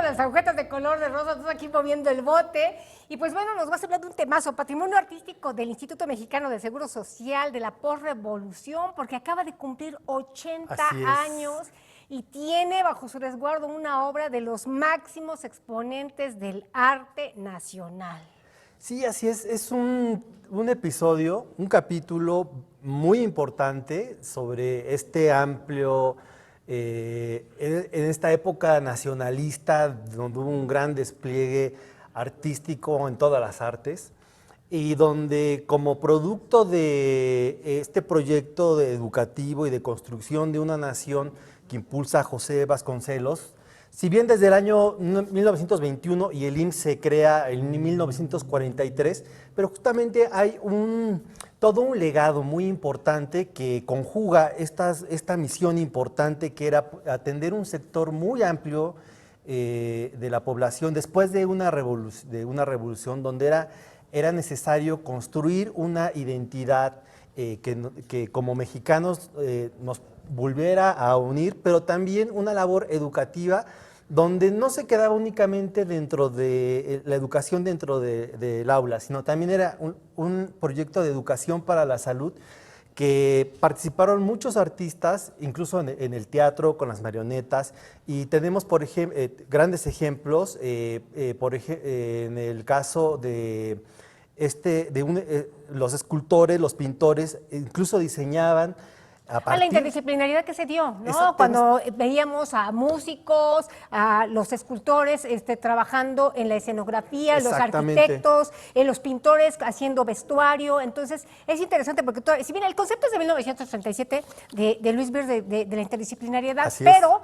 las agujetas de color de rosa, todos aquí moviendo el bote. Y pues bueno, nos vas a hablar de un temazo, patrimonio artístico del Instituto Mexicano de Seguro Social de la posrevolución, porque acaba de cumplir 80 Así es. años y tiene bajo su resguardo una obra de los máximos exponentes del arte nacional. Sí, así es. Es un episodio, un capítulo muy importante sobre este amplio, en esta época nacionalista, donde hubo un gran despliegue artístico en todas las artes, y donde como producto de este proyecto educativo y de construcción de una nación que impulsa José Vasconcelos, si bien desde el año 1921 y el IMSS se crea en 1943, pero justamente hay todo un legado muy importante que conjuga esta misión importante que era atender un sector muy amplio de la población después de una revolución donde era necesario construir una identidad que como mexicanos nos volviera a unir, pero también una labor educativa donde no se quedaba únicamente dentro de la educación dentro del aula, sino también era un proyecto de educación para la salud que participaron muchos artistas, incluso en el teatro, con las marionetas, y tenemos, por ejemplo, grandes ejemplos, en el caso de los escultores, los pintores, incluso diseñaban A la interdisciplinaridad que se dio, ¿no? Cuando veíamos a músicos, a los escultores trabajando en la escenografía, los arquitectos, los pintores haciendo vestuario. Entonces, es interesante porque, si bien el concepto es de 1937 de Luis Bir de la interdisciplinariedad, pero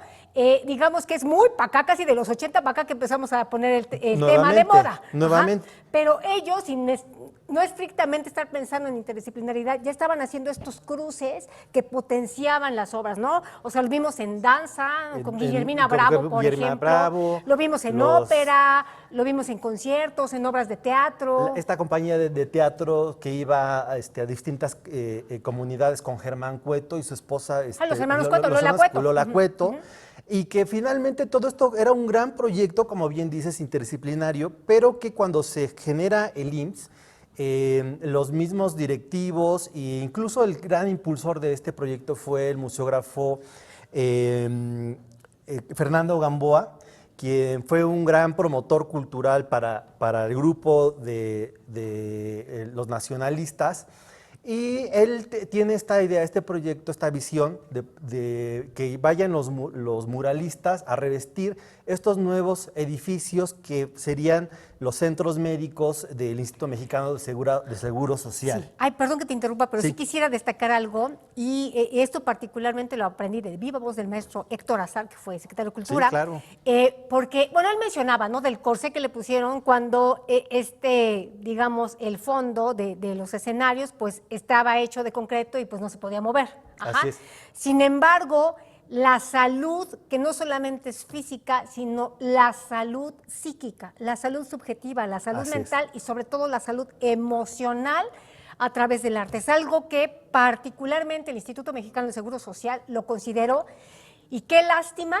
digamos que es muy para acá, casi de los 80 para acá que empezamos a poner el tema de moda. Nuevamente. Pero ellos, sin no estrictamente estar pensando en interdisciplinaridad, ya estaban haciendo estos cruces que potenciaban las obras, ¿no? O sea, lo vimos en danza, con Guillermina Bravo, por ejemplo. Lo vimos en ópera, lo vimos en conciertos, en obras de teatro. Esta compañía de teatro que iba a distintas comunidades con Germán Cueto y su esposa. Los hermanos Cueto, Lola Cueto. Lola Cueto. Y que finalmente todo esto era un gran proyecto, como bien dices, interdisciplinario, pero que cuando se genera el IMSS, los mismos directivos e incluso el gran impulsor de este proyecto fue el museógrafo Fernando Gamboa, quien fue un gran promotor cultural para el grupo de los nacionalistas. Y él tiene esta idea, este proyecto, esta visión de que vayan los muralistas a revestir estos nuevos edificios que serían los centros médicos del Instituto Mexicano de Seguro Social. Sí. Ay, perdón que te interrumpa, pero sí quisiera destacar algo, y esto particularmente lo aprendí de viva voz del maestro Héctor Azar, que fue secretario de Cultura. Sí, claro. Porque, bueno, él mencionaba, ¿no?, del corsé que le pusieron cuando digamos, el fondo de los escenarios, pues estaba hecho de concreto y pues no se podía mover. Así es. Sin embargo, la salud, que no solamente es física, sino la salud psíquica, la salud subjetiva, la salud mental y sobre todo la salud emocional a través del arte. Es algo que particularmente el Instituto Mexicano de Seguro Social lo consideró, y qué lástima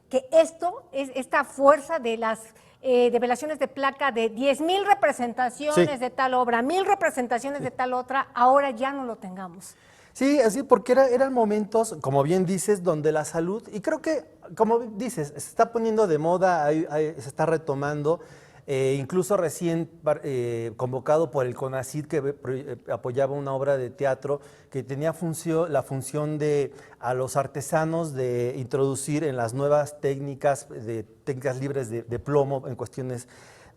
que esta fuerza de las develaciones de placa de 10,000 representaciones de tal obra, 1,000 representaciones de tal otra, ahora ya no lo tengamos. Sí, así, porque eran momentos, como bien dices, donde la salud, y creo que, como dices, se está poniendo de moda, se está retomando, incluso recién convocado por el CONACYT, que apoyaba una obra de teatro que tenía la función de a los artesanos de introducir en las nuevas técnicas libres de plomo en cuestiones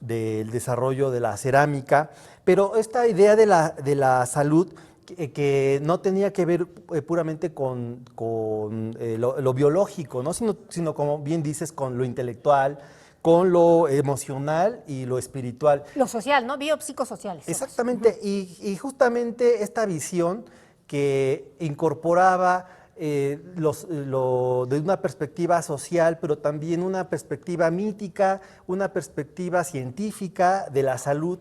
del desarrollo de la cerámica, pero esta idea de la salud que no tenía que ver puramente con lo biológico, ¿no? sino, como bien dices, con lo intelectual, con lo emocional y lo espiritual. Lo social, ¿no? Biopsicosociales. Exactamente, y justamente esta visión que incorporaba de una perspectiva social, pero también una perspectiva mítica, una perspectiva científica de la salud,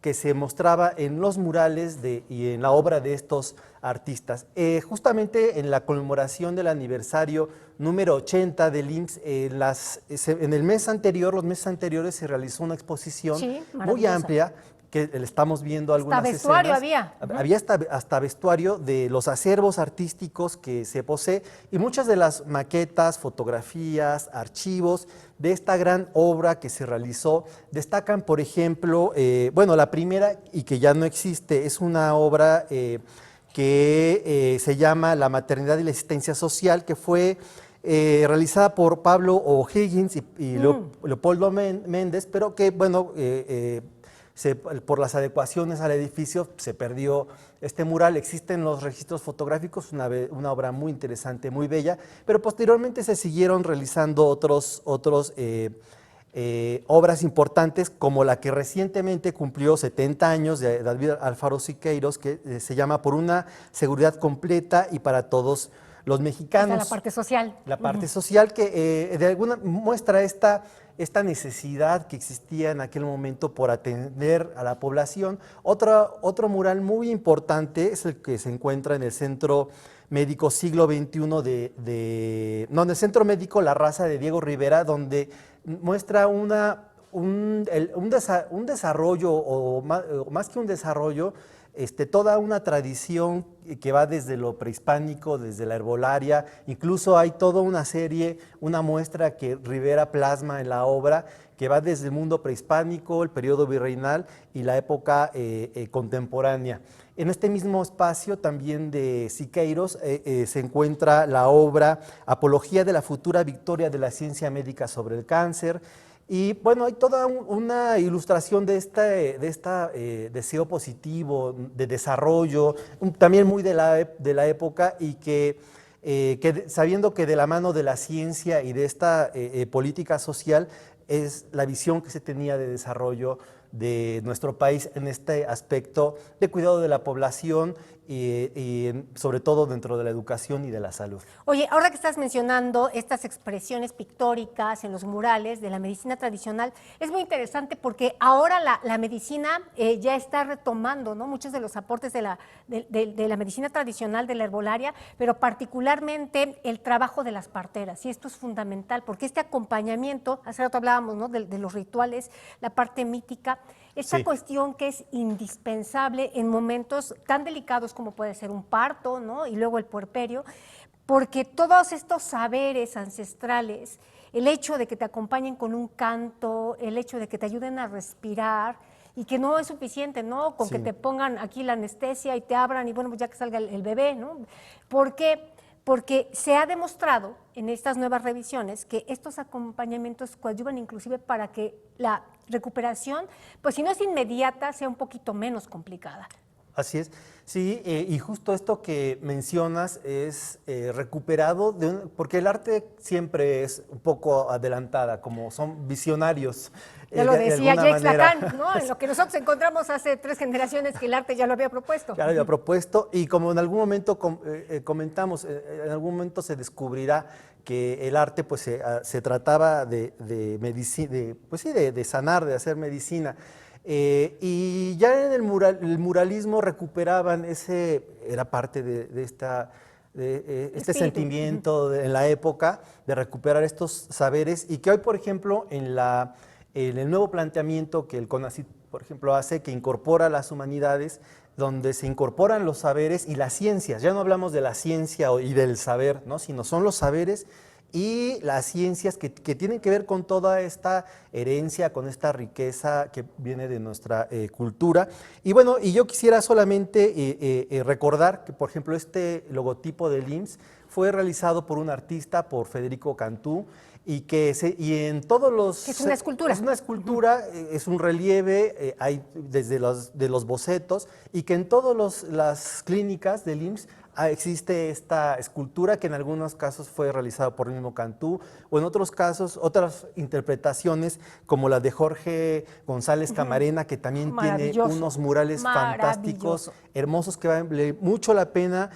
que se mostraba en los murales y en la obra de estos artistas. Justamente en la conmemoración del aniversario número 80 del IMSS, en el mes anterior, los meses anteriores, se realizó una exposición muy amplia, que le estamos viendo algunas escenas. Hasta vestuario había. Había hasta vestuario de los acervos artísticos que se posee y muchas de las maquetas, fotografías, archivos de esta gran obra que se realizó. Destacan, por ejemplo, bueno, la primera y que ya no existe, es una obra que se llama La maternidad y la existencia social, que fue realizada por Pablo O'Higgins y Leopoldo Méndez, pero que, bueno, por las adecuaciones al edificio se perdió este mural. Existen los registros fotográficos, una obra muy interesante, muy bella, pero posteriormente se siguieron realizando otros obras importantes, como la que recientemente cumplió 70 años de David Alfaro Siqueiros, que se llama Por una seguridad completa y para todos los mexicanos. La parte social. La parte social que de alguna muestra esta necesidad que existía en aquel momento por atender a la población. Otro mural muy importante es el que se encuentra en el Centro Médico Siglo XXI en el Centro Médico La Raza de Diego Rivera, donde muestra un desarrollo, o más que un desarrollo, toda una tradición que va desde lo prehispánico, desde la herbolaria. Incluso hay toda una serie, una muestra que Rivera plasma en la obra, que va desde el mundo prehispánico, el periodo virreinal y la época contemporánea. En este mismo espacio también de Siqueiros se encuentra la obra Apología de la futura victoria de la ciencia médica sobre el cáncer. Y bueno, hay toda una ilustración de este deseo positivo, de desarrollo, también muy de la época, y que sabiendo que de la mano de la ciencia y de esta política social es la visión que se tenía de desarrollo de nuestro país en este aspecto de cuidado de la población y sobre todo dentro de la educación y de la salud. Oye, ahora que estás mencionando estas expresiones pictóricas en los murales de la medicina tradicional, es muy interesante porque ahora la medicina ya está retomando, ¿no?, muchos de los aportes de la medicina tradicional, de la herbolaria, pero particularmente el trabajo de las parteras. Y esto es fundamental porque este acompañamiento, hace rato hablábamos, ¿no?, de los rituales, la parte mítica, esta cuestión que es indispensable en momentos tan delicados como puede ser un parto, ¿no?, y luego el puerperio, porque todos estos saberes ancestrales, el hecho de que te acompañen con un canto, el hecho de que te ayuden a respirar, y que no es suficiente, ¿no?, con que te pongan aquí la anestesia y te abran y bueno, pues ya que salga el bebé, ¿no? ¿Por qué? Porque se ha demostrado en estas nuevas revisiones que estos acompañamientos coadyuvan inclusive para que la recuperación, pues si no es inmediata, sea un poquito menos complicada. Así es, sí, y justo esto que mencionas es recuperado, porque el arte siempre es un poco adelantada, como son visionarios. Ya lo decía Jacques Lacan, ¿no? En lo que nosotros encontramos hace 3 generaciones que el arte ya lo había propuesto. Ya lo había propuesto, y como en algún momento comentamos, en algún momento se descubrirá que el arte pues se trataba de sanar, de hacer medicina. Y ya en el muralismo recuperaban era parte de este sentimiento en la época de recuperar estos saberes, y que hoy, por ejemplo, en el nuevo planteamiento que el CONACYT, por ejemplo, hace, que incorpora las humanidades, donde se incorporan los saberes y las ciencias. Ya no hablamos de la ciencia y del saber, ¿no?, sino son los saberes y las ciencias que tienen que ver con toda esta herencia, con esta riqueza que viene de nuestra cultura. Y bueno, y yo quisiera solamente recordar que, por ejemplo, este logotipo del IMSS fue realizado por un artista, por Federico Cantú, y en todos los... Es una escultura. Es una escultura, es un relieve, hay desde los bocetos, y que en todas las clínicas del IMSS existe esta escultura, que en algunos casos fue realizada por el mismo Cantú, o en otros casos, otras interpretaciones, como la de Jorge González Camarena, que también tiene unos murales fantásticos, hermosos, que vale mucho la pena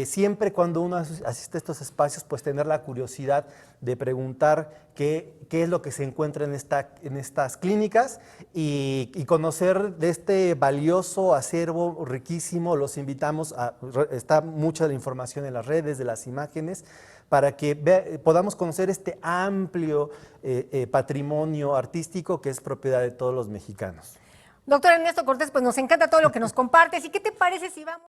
siempre cuando uno asiste a estos espacios, pues tener la curiosidad de preguntar qué es lo que se encuentra en estas clínicas y conocer de este valioso acervo riquísimo. Los invitamos está mucha de la información en las redes, de las imágenes, para que podamos conocer este amplio patrimonio artístico que es propiedad de todos los mexicanos. Doctor Ernesto Cortés, pues nos encanta todo lo que nos compartes. ¿Y qué te parece si vamos?